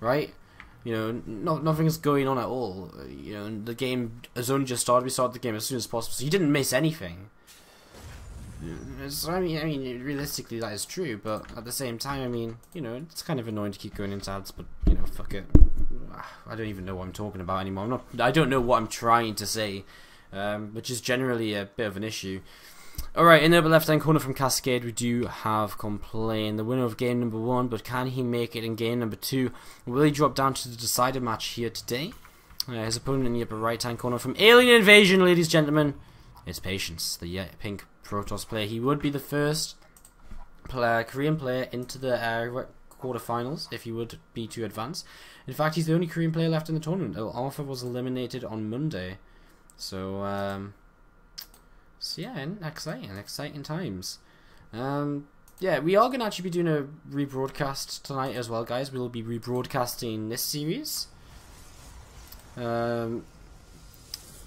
right? You know, nothing's going on at all. You know, the game has only just started. We started the game as soon as possible, so you didn't miss anything. I mean, realistically that is true, but at the same time, I mean, you know, it's kind of annoying to keep going into ads, but you know, fuck it. I don't even know what I'm talking about anymore. I don't know what I'm trying to say, which is generally a bit of an issue. Alright, in the upper left hand corner from Cascade, we do have Complain, the winner of game number 1, but can he make it in game number 2? Will he drop down to the decider match here today? His opponent in the upper right hand corner from Alien Invasion, ladies and gentlemen, is Patience, the pink Protoss player. He would be the first Korean player into the quarterfinals if he would be to advance. In fact, he's the only Korean player left in the tournament. Alpha was eliminated on Monday. So yeah, exciting times. Yeah, we are going to actually be doing a rebroadcast tonight as well, guys. We'll be rebroadcasting this series. We'll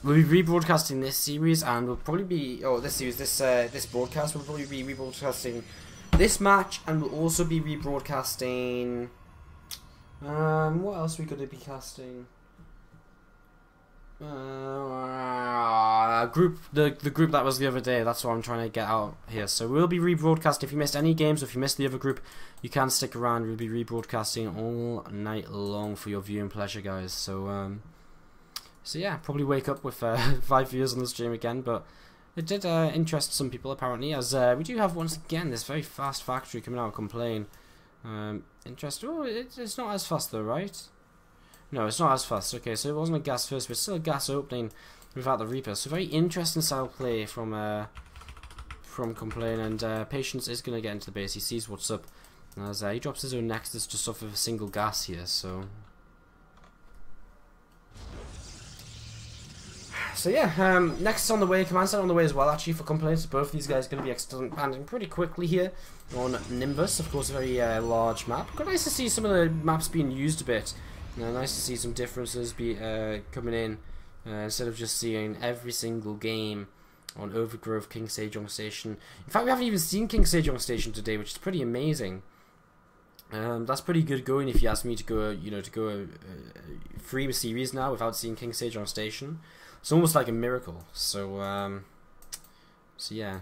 be rebroadcasting this series, and we'll probably be this broadcast. We'll probably be rebroadcasting this match, and we'll also be rebroadcasting. What else are we going to be casting? The group that was the other day. That's what I'm trying to get out here. So we'll be rebroadcasting. If you missed any games, or if you missed the other group, you can stick around. We'll be rebroadcasting all night long for your viewing pleasure, guys. So yeah, probably wake up with 5 viewers on the stream again, but it did interest some people apparently, as we do have once again this very fast factory coming out of Complain. Interest. Oh, it's not as fast though, right? No, it's not as fast. Okay, so it wasn't a gas first, but still a gas opening without the Reaper. So very interesting style play from Complain, and Patience is going to get into the base. He sees what's up as he drops his own Nexus just off of a single gas here. So yeah, next on the way, Command Center on the way as well, actually, for Complaints. Both of these guys are going to be expanding pretty quickly here on Nimbus. Of course, a very large map. Quite nice to see some of the maps being used a bit. Nice to see some differences coming in, instead of just seeing every single game on Overgrowth, King Sejong Station. In fact, we haven't even seen King Sejong Station today, which is pretty amazing. That's pretty good going if you ask me to go free series now without seeing King Sejong Station. It's almost like a miracle. So yeah.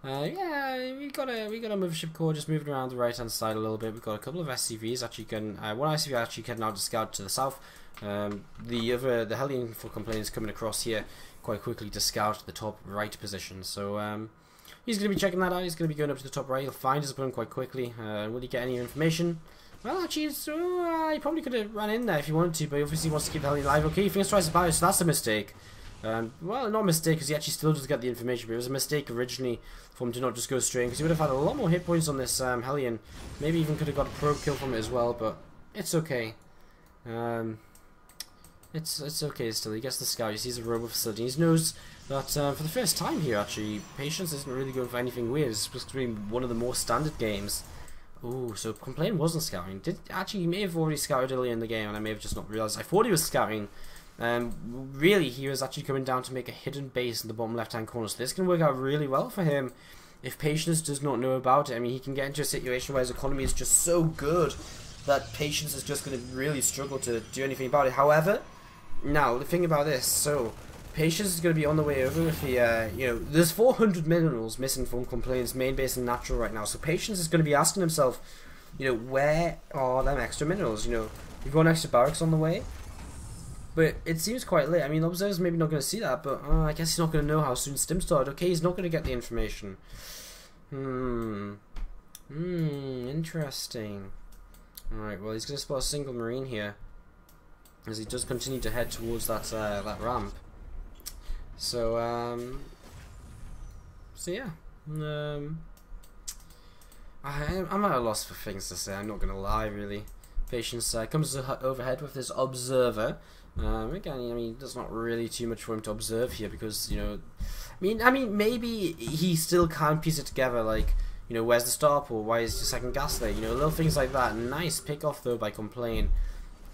Yeah, we got a mothership core just moving around the right hand side a little bit. We've got a couple of SCVs actually getting one SCV actually heading out to scout to the south. The Hellion for Complaint is coming across here quite quickly to scout the top right position. So he's going to be checking that out. He's going to be going up to the top right. He'll find his opponent quite quickly. Will he get any information? Well, actually, he probably could have ran in there if he wanted to, but he obviously wants to keep the Hellion alive. Okay, he thinks twice about it, so that's a mistake. Well, not a mistake, because he actually still does get the information, but it was a mistake originally for him to not just go straight, because he would have had a lot more hit points on this Hellion. Maybe even could have got a probe kill from it as well, but it's okay. It's okay still. He gets the scout, he sees a robot facility, he knows that for the first time here, actually, Patience isn't really going for anything weird. It's supposed to be one of the more standard games. Ooh, so Complain wasn't scouting. He may have already scouted earlier in the game, and I may have just not realised. I thought he was scouting. Really, he was actually coming down to make a hidden base in the bottom left-hand corner. So this can work out really well for him if Patience does not know about it. I mean, he can get into a situation where his economy is just so good that Patience is just going to really struggle to do anything about it. However, now the thing about this, so Patience is going to be on the way over with the, there's 400 minerals missing from Complain's main base in Natural right now. So Patience is going to be asking himself, where are them extra minerals? We've got an extra barracks on the way. But it seems quite late. I mean, the observer's maybe not going to see that, but I guess he's not going to know how soon Stim started. Okay, he's not going to get the information. Interesting. Alright, well, he's going to spot a single Marine here, as he does continue to head towards that ramp. So yeah. I'm at a loss for things to say, I'm not going to lie, really. Patience comes overhead with this observer. Again, there's not really too much for him to observe here because, I mean, maybe he still can't piece it together, like, where's the starport, why is the second gas there, little things like that. Nice pick off, though, by Complain.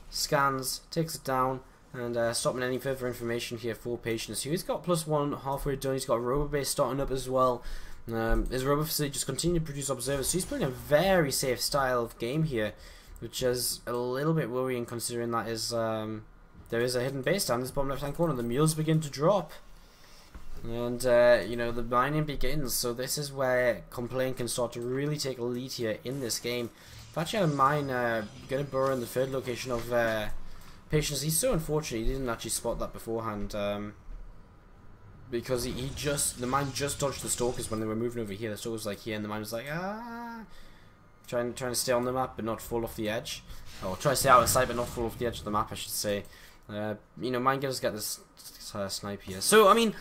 Scans, takes it down, and stopping any further information here for Patience. He's got +1 halfway done, he's got a robo base starting up as well. His robo facility just continued to produce observers, so he's playing a very safe style of game here. which is a little bit worrying considering that is there is a hidden base down this bottom left hand corner. The mules begin to drop. And, you know, the mining begins, so this is where Complain can start to really take a lead here in this game. I've actually had a mine going to burrow in the third location of Patience. He's so unfortunate he didn't actually spot that beforehand, because the mine just dodged the stalkers when they were moving over here. The stalkers was like here, and the mine was like, ah, trying to stay on the map but not fall off the edge. Or try to stay out of sight but not fall off the edge of the map, I should say. You know, mine getters get this snipe here. So, I mean,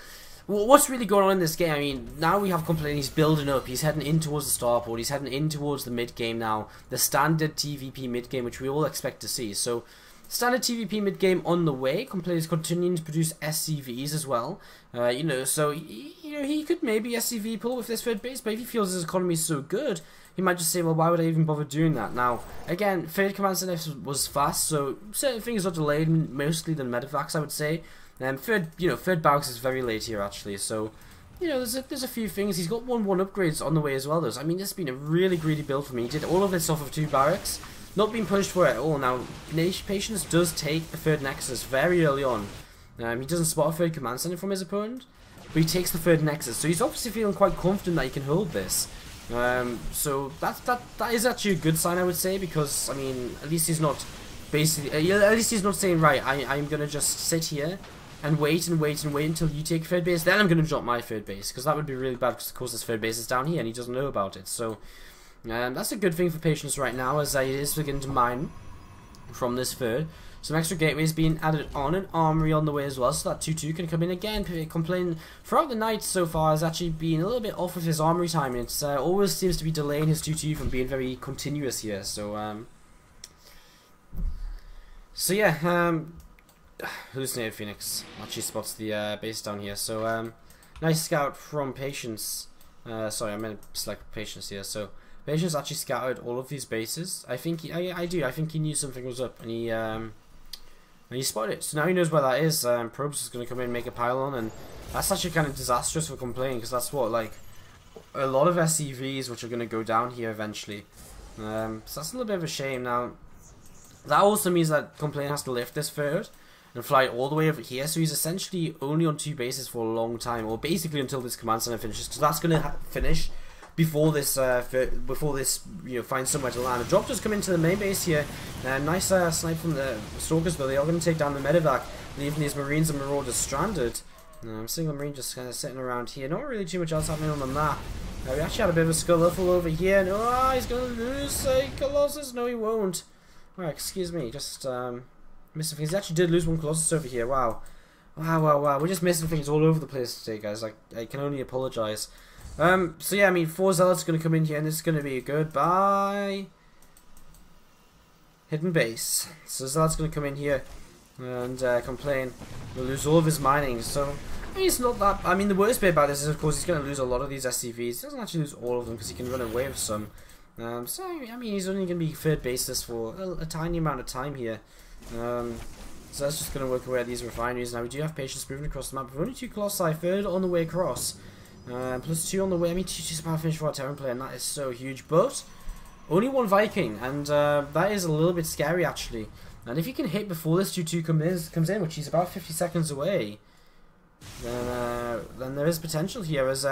what's really going on in this game? I mean, now we have Complain, he's building up, he's heading in towards the starport, he's heading in towards the mid-game now, the standard TVP mid-game, which we all expect to see. So, standard TVP mid-game on the way. Complain is continuing to produce SCVs as well. You know, so, you know, he could maybe SCV pull with this third base, but if he feels his economy is so good, he might just say, well, why would I even bother doing that? Now, again, third command center was fast, so certain things are delayed, mostly than medevacs, I would say. Third barracks is very late here actually, so you know there's a few things. He's got 1-1 upgrades on the way as well. I mean, this has been a really greedy build for me. He did all of this off of 2 barracks, not being punished for it at all. Now, Patience does take a third nexus very early on. He doesn't spot a third command center from his opponent, but he takes the third nexus, so he's obviously feeling quite confident that he can hold this. So that is actually a good sign, I would say, because I mean, at least he's not basically, at least he's not saying, right, I'm gonna just sit here and wait until you take third base, then I'm going to drop my third base, because that would be really bad, because of course his third base is down here and he doesn't know about it. So that's a good thing for Patience right now, as he is beginning to mine from this third. Some extra gateways being added on, an armory on the way as well, so that 2-2 can come in again. Complain throughout the night so far has actually been a little bit off of his armory timing. It always seems to be delaying his 2-2 from being very continuous here. So yeah, Hallucinated Phoenix actually spots the base down here. So nice scout from Patience. Sorry, I meant select Patience here. So Patience actually scouted all of these bases. I think I think he knew something was up, and he spotted it. So now he knows where that is. Probes is going to come in and make a pylon, and that's actually kind of disastrous for Complain, because that's what, like, a lot of SCVs which are going to go down here eventually. So that's a little bit of a shame. Now that also means that Complain has to lift this third and fly all the way over here, so he's essentially only on 2 bases for a long time, or basically until this command center finishes, because that's going to finish before this you know, finds somewhere to land. A drop does come into the main base here. Nice snipe from the stalkers, but they are going to take down the medevac, leaving these marines and marauders stranded. Single marine just kind of sitting around here, not really too much else happening on the map. We actually had a bit of a scuffle over here, and he's going to lose a Colossus. No, he won't. Alright, excuse me, just missing things. He actually did lose 1 Colossus over here. Wow. We're just missing things all over the place today, guys. I can only apologise. So yeah, I mean, 4 Zealots going to come in here, and this is going to be a goodbye. Hidden base. So Zealot's going to come in here and Complain. We'll lose all of his mining. So I mean, it's not that. I mean, the worst bit about this is, of course, he's going to lose a lot of these SCVs. He doesn't actually lose all of them because he can run away with some. So I mean, he's only going to be third baseless for a tiny amount of time here. So that's just going to work away at these refineries. Now we do have Patience moving across the map. We've only 2 Colossi, third on the way across. Plus 2 on the way. I mean, 2's about to finish for our Terran player, and that is so huge. But only 1 Viking, and that is a little bit scary actually. And if he can hit before this 2-2 comes in, which he's about 50 seconds away, then there is potential here. As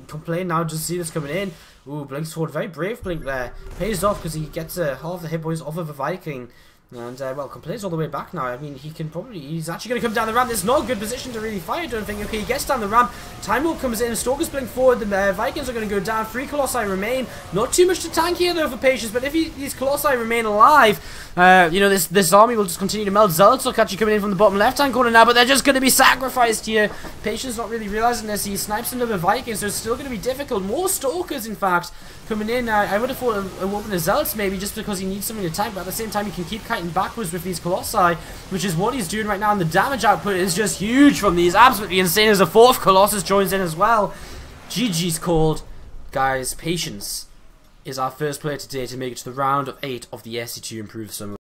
Complain now just see this coming in. Ooh, blinks forward, very brave blink there. Pays off because he gets half the hit points off of a Viking. And, well, Complain's all the way back now. I mean, he's actually going to come down the ramp. This is not a good position to really fight, I don't think. Okay, he gets down the ramp. Time Lord comes in. Stalkers blink forward. The Vikings are going to go down. 3 Colossi remain. Not too much to tank here, though, for Patience. But if these Colossi remain alive, you know, this army will just continue to melt. Zealots are actually coming in from the bottom left-hand corner now, but they're just going to be sacrificed here. Patience not really realizing this. He snipes another Viking, so it's still going to be difficult. More Stalkers, in fact, coming in. I would have thought a weapon of Zealots, maybe, just because he needs something to tank, but at the same time, he can keep kiting backwards with these Colossi, which is what he's doing right now, and the damage output is just huge from these. Absolutely insane as a 4th Colossus joins in as well. GG's called. Guys, Patience is our first player today to make it to the round of 8 of the SC2 Improved Summer.